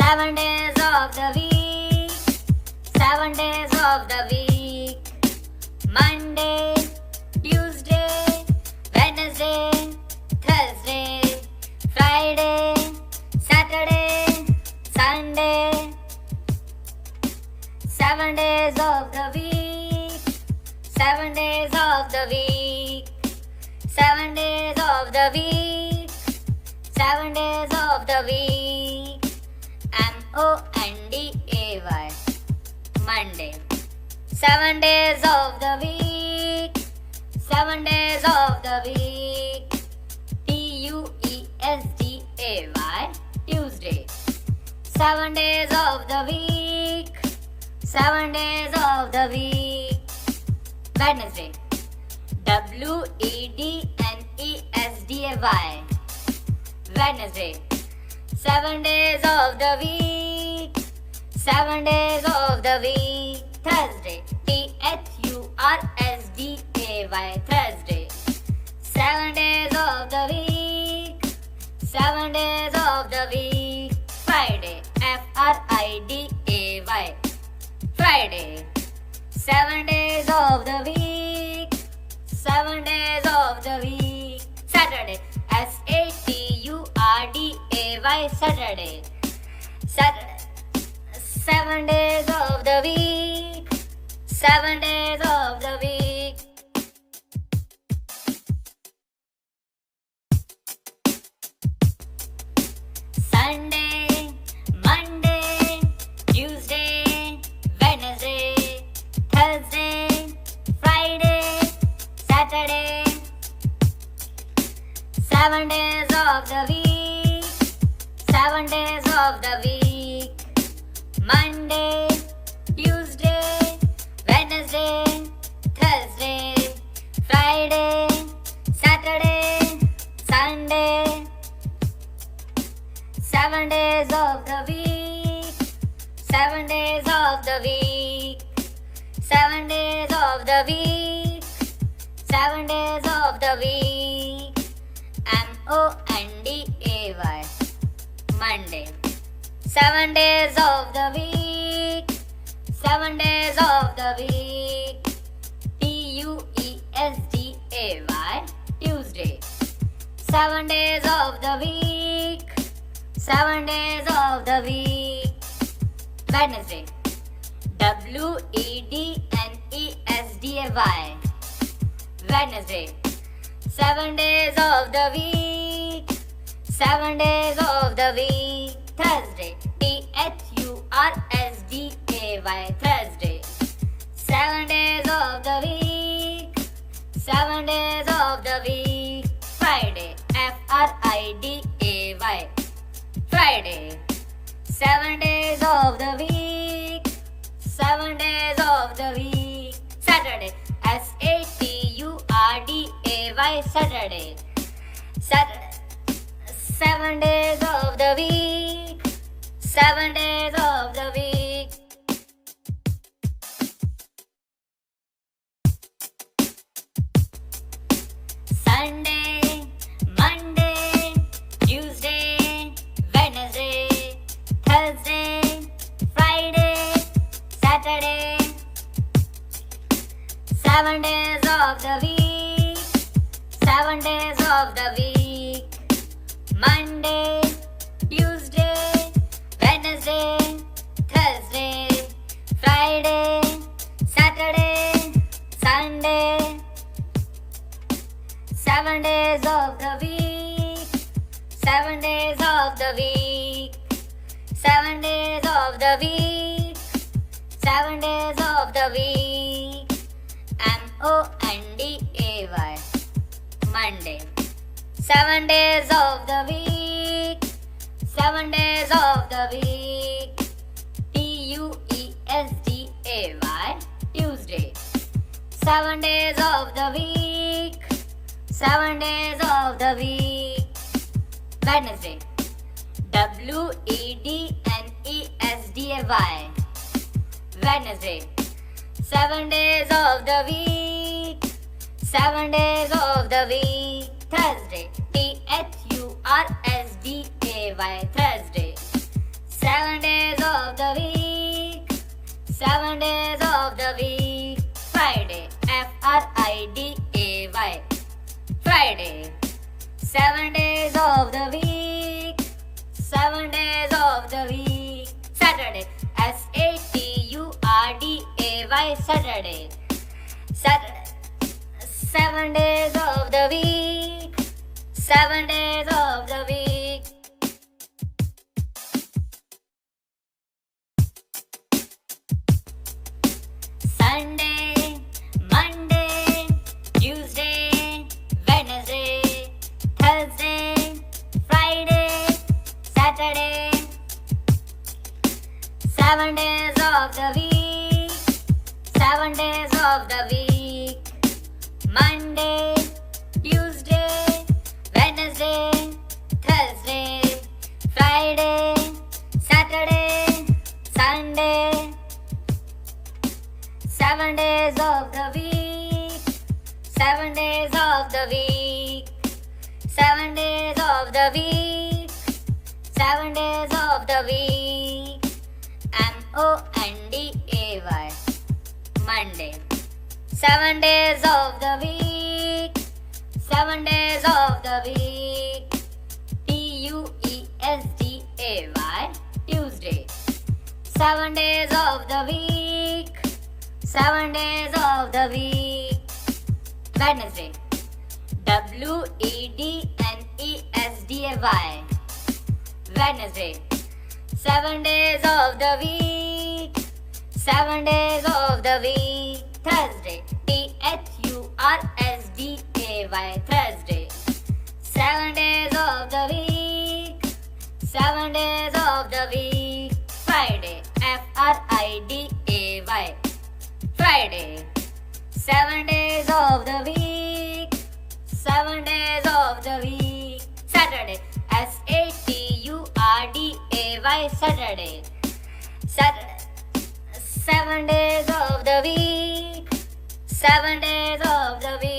7 days of the week. 7 days of the week. Monday, Tuesday, Wednesday, Thursday, Friday, Saturday, Sunday. 7 days of the week. 7 days of the week. 7 days of the week. 7 days of the week. Monday. Monday. 7 days of the week. 7 days of the week. Tuesday. Tuesday. 7 days of the week. 7 days of the week. Wednesday. Wednesday. Wednesday. 7 days of the week. 7 days of the week. Thursday. Thursday. 7 days of the week. 7 days of the week. Friday. Friday. 7 days of the week. 7 days of the week. Saturday. Saturday. 7 days of the week. 7 days of the week. Sunday, Monday, Tuesday, Wednesday, Thursday, Friday, Saturday. 7 days of the week. 7 days of the week. Monday, Tuesday, Wednesday, Thursday, Friday, Saturday, Sunday. 7 days of the week. 7 days of the week. 7 days of the week. 7 days of the week. Monday. 7 days of the week. 7 days of the week. Tuesday. 7 days of the week. 7 days of the week. Wednesday. Wednesday. 7 days of the week. 7 days of the week. Thursday. Thursday. 7 days of the week. 7 days of the week. Friday. Friday. 7 days of the week. 7 days of the week. Saturday. Saturday. 7 days of the week. 7 days of the week. Sunday, Monday, Tuesday, Wednesday, Thursday, Friday, Saturday. 7 days of the week. 7 days of the week. Monday, Tuesday, Wednesday, Thursday, Friday, Saturday, Sunday. 7 days of the week. 7 days of the week. 7 days of the week. 7 days of the week. Monday. 7 days of the week. 7 days of the week. Tuesday. 7 days of the week. 7 days of the week. Wednesday. Wednesday. 7 days of the week. 7 days of the week. Thursday. Thursday. 7 of the week. 7 days of the week. Friday, Friday. Friday. 7 days of the week. 7 days of the week. Saturday, Saturday. Saturday. Saturday. 7 days of the week. 7 days of the week. Sunday, Monday, Tuesday, Wednesday, Thursday, Friday, Saturday. 7 days of the week. 7 days of the week. Monday, Tuesday, Wednesday, Thursday, Friday, Saturday, Sunday. 7 days of the week. 7 days of the week. 7 days of the week. 7 days of the week. Monday. Monday. 7 days of the week. 7 days of the week. Tuesday. Tuesday. 7 days of the week. 7 days of the week. Wednesday. Wednesday. Wednesday. 7 days of the week. 7 days of the week. Thursday. Thursday. 7 days of the week. 7 days of the week. Friday. Friday. 7 days of the week. 7 days of the week. Saturday. Saturday. Saturday. 7 days of the week. 7 days of the week.